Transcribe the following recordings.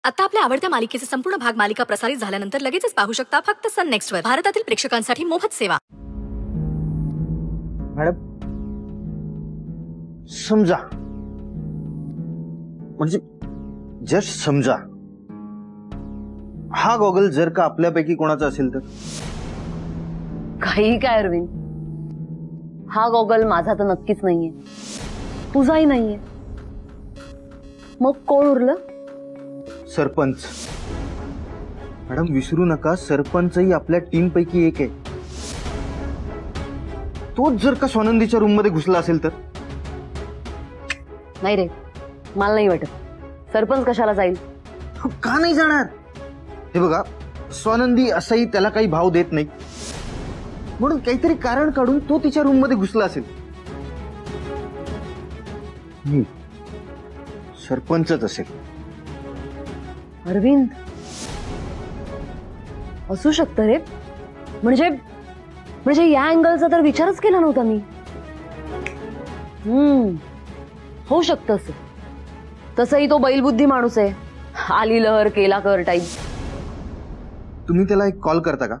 आता आपल्या आवडत्या मालिकेचे संपूर्ण भाग मालिका प्रसारित झाल्यानंतर लगेचच पाहू शकता फक्त सन नेक्स्ट वर. भारतातील प्रेक्षकांसाठी मोफत सेवा. मॅडम समजा, म्हणजे जस्ट समजा हा गॉगल जर का आपल्यापैकी कोणाचा असेल तर? काही काय अरविंद, हा गॉगल माझा तर नक्कीच नाहीये, तुझाही नाहीये. मग कोण उरलं? सरपंच. मॅडम विसरू नका, सरपंचही आपल्या टीम पैकी एक आहे. तोच जर का स्वानंदीच्या रूम मध्ये घुसला असेल तर? नाही रे, मला नाही वाटत. सरपंच कशाला जाईल? का नाही जाणार? हे बघा, स्वानंदी असाही त्याला काही भाव देत नाही, म्हणून काहीतरी कारण काढून तो तिच्या रूम मध्ये घुसला असेल. सरपंचच असेल. अरविंद, असू शकतं रे. म्हणजे या अँगलचा तर विचारच केला नव्हता मी. होऊ शकतं असं. तसंही तो बैलबुद्धी माणूस आहे, आली लहर केला कर टाईप. तुम्ही त्याला एक कॉल करता का?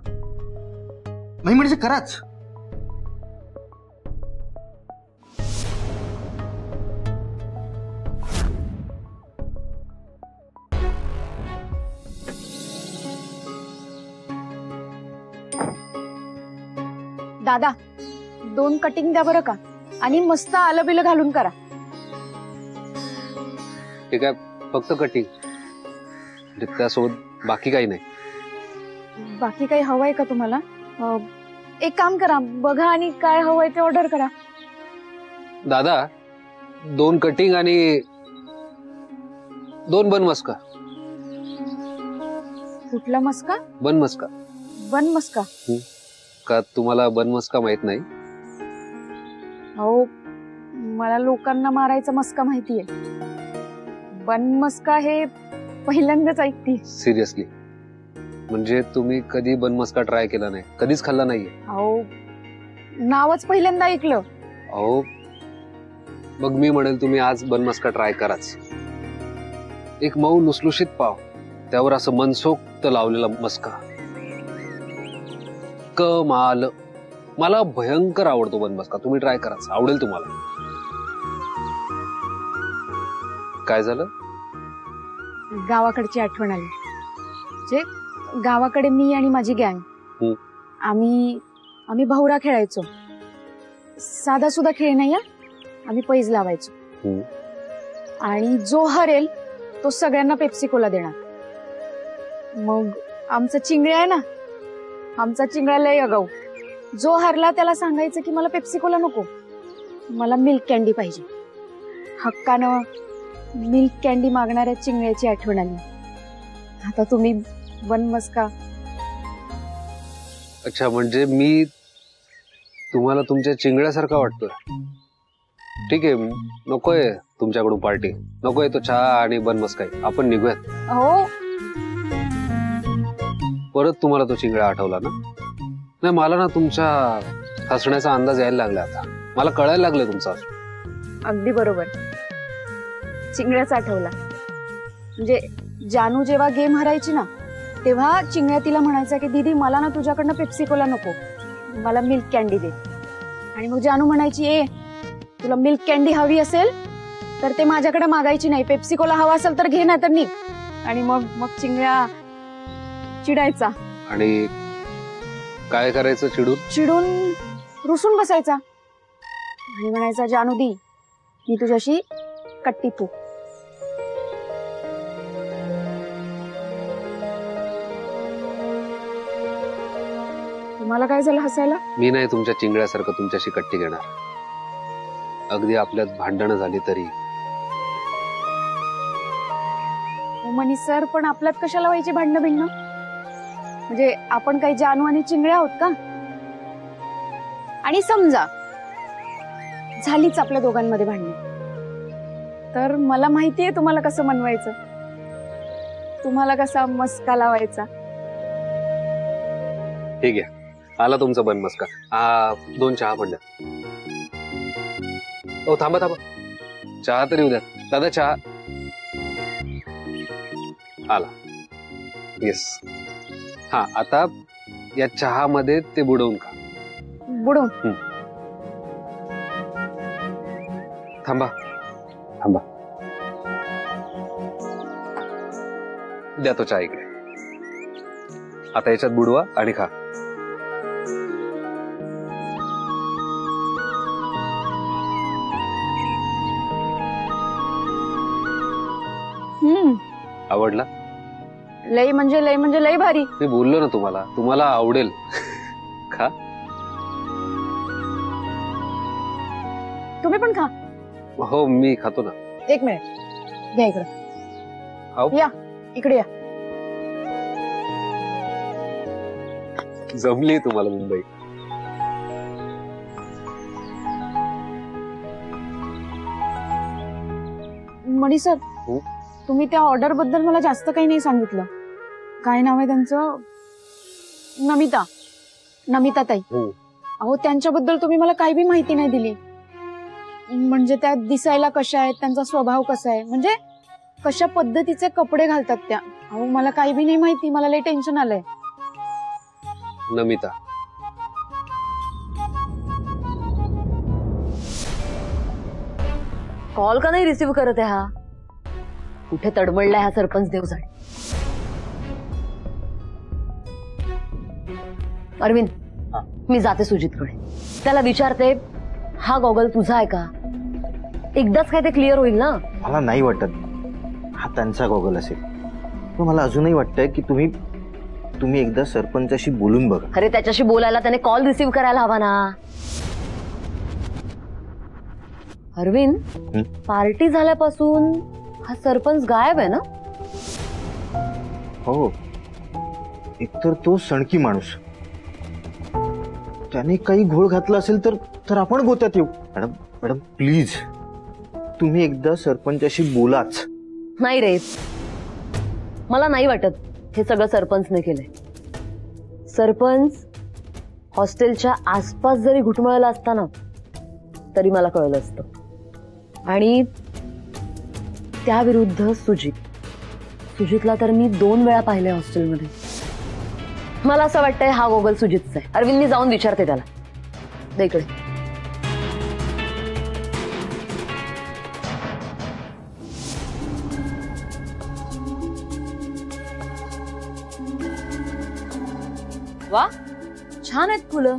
नाही म्हणजे कराच. दादा 2 कटिंग द्या बरं का, आणि मस्त आलं बिलं घालून करा. ठीक आहे, फक्त कटिंग, त्यासोबत बाकी काही नाही. बाकी काही हवंय का तुम्हाला? एक काम करा, बघा आणि काय हवंय ते ऑर्डर करा. दादा 2 कटिंग आणि 2 बन मस्का. कुठला मस्का? बन मस्का. बन मस्का? का तुम्हाला बन मस्का माहित नाही? हो, मला लोकांना मारायचा मस्का माहितीये. बन मस्का हे पहिल्यांदाच ऐकते. सिरियसली? म्हणजे तुम्ही कधी बन मस्का ट्राय केला नाही? कधीच खाल्ला नाहीये? अहो, नावच पहिल्यांदा ऐकलं. अहो मग मी म्हणेल तुम्ही आज बन मस्का ट्राय कराच. एक मऊ लुसलुशीत पाव, त्यावर असं मनसोक्त लावलेला मस्का, कमाल. मला भयंकर आवडतो बन मस्का. तुम्ही ट्राय कराच, आवडेल तुम्हाला. काय झालं? गावाकडची आठवण आली. जे गावाकडे मी आणि माझी गँग, आम्ही भवरा खेळायचो. साधा सुद्धा खेळ नाही, आम्ही पैज लावायचो. आणि जो हरेल तो सगळ्यांना पेप्सी कोला देणार. मग आमचा चिंगळ्या आहे ना, आमचा चिंगळ्या लय अगाऊ. जो हरला त्याला सांगायचं की मला पेप्सी कोला नको, मला मिल्क कॅन्डी पाहिजे. हक्कानं मिल्क कॅन्डी मागणाऱ्या चिंगळ्याची आठवण आली. आता तुम्ही बन मस्का. अच्छा, म्हणजे मी तुम्हाला तुमच्या चिंगळ्यासारखा वाटतोय? ठीक आहे, नकोय तुमच्याकडून पार्टी, नकोय तो चहा आणि बन मस्का. आपण निघूयात. हो. परत तुम्हाला तो चिंगळा आठवला ना? नाही, मला ना तुमच्या हसण्याचा अंदाज यायला लागला. आता मला कळायला लागलं तुमचा. अगदी बरोबर, चिंगळ्याच आठवला. म्हणजे जानू जेव्हा गेम हरायची ना, तेव्हा चिंगळ्या तिला म्हणायचा की दीदी मला ना तुझ्याकडनं पेप्सी कोला नको, मला मिल्क कॅन्डी दे. आणि मग जानू म्हणायची, ए तुला मिल्क कॅन्डी हवी असेल तर ते माझ्याकडे मागायची नाही, पेप्सी कोला हवा असेल तर घे, नाही तर निघ. आणि मग चिंगळ्या चिडायचा. आणि काय करायचं? चिडून रुसून बसायचा आणि म्हणायचा, जानू दी मी तुझ्याशी कट्टी तू. तुम्हाला काय झालं हसायला? मी नाही तुमच्या चिंगळ्यासारखं तुमच्याशी कट्टी घेणार. अगदी आपल्यात भांडणं झाली तरी. मनी सर, पण आपल्यात कशाला व्हायची भांडणं भिंडणं? म्हणजे आपण काही जानू आणि चिंगळ्या आहोत का? आणि समजा झालीच आपल्या दोघांमध्ये भांडणं, तर मला माहितीये तुम्हाला कसं मनवायचं, तुम्हाला कसा मस्का लावायचा. ठीक आहे, आला तुमचा बन मस्का. 2 चहा पण द्या. ओ थांबा, चहा तरी उद्या. दादा चहा. आला. येस. हा, आता या चहामध्ये ते बुडवून खा. बुडवून? थांबा थांबा, द्या तो चहा इकडे. आता याच्यात बुडवा आणि खा. आवडला? लई म्हणजे लई भारी. मी बोललो ना तुम्हाला, तुम्हाला आवडेल. खा. तुम्ही पण खा. हो, मी खातो ना. एक मिनिट, घ्या इकडे. खाऊ? या इकडे या. जमली तुम्हाला मुंबई. मणी सर, तुम्ही त्या ऑर्डर बद्दल मला जास्त काही नाही सांगितलं. काय नाव आहे त्यांचं? नमिता ताई. अहो, त्यांच्याबद्दल तुम्ही मला काही बी माहिती नाही दिली. म्हणजे त्या दिसायला कशा आहेत, त्यांचा स्वभाव कसा आहे, म्हणजे कशा पद्धतीचे कपडे घालतात त्या. अहो, मला काही बी नाही माहिती. मला लई टेन्शन आलंय. नमिता, कॉल का नाही रिसीव्ह करत आहे हा? कुठे तडमडलाय हा सरपंच देवजाड? अरविंद, मी जाते सुजितकडे. त्याला विचारते, हा गॉगल तुझा आहे का? एकदाच काय ते क्लिअर होईल ना. मला नाही वाटत हा त्यांचा गॉगल असेल. पण मला अजूनही वाटतंय की तुम्ही एकदा सरपंचाशी बोलून बघा. अरे, त्याच्याशी बोलायला त्याने कॉल रिसीव्ह करायला हवा ना. अरविंद, पार्टी झाल्यापासून हा सरपंच गायब आहे ना? हो, एकतर तो सणकी माणूस, त्याने काही घोळ घातला असेल तर आपण गोत्यात येऊ. मॅडम प्लीज, तुम्ही एकदा सरपंचाशी बोलाच. नाही रे, मला नाही वाटत हे सगळं सरपंचने केलंय. सरपंच हॉस्टेलच्या आसपास जरी घुटमळला असता ना, तरी मला कळलं असतं. आणि त्याविरुद्ध सुजितला तर मी 2 वेळा पाहिलंय हॉस्टेलमध्ये. मला असं वाटतंय हा गॉगल सुजितचा आहे. अरविंदनी जाऊन विचारते त्याला. दे इकडे. वा, छान आहेत फुलं.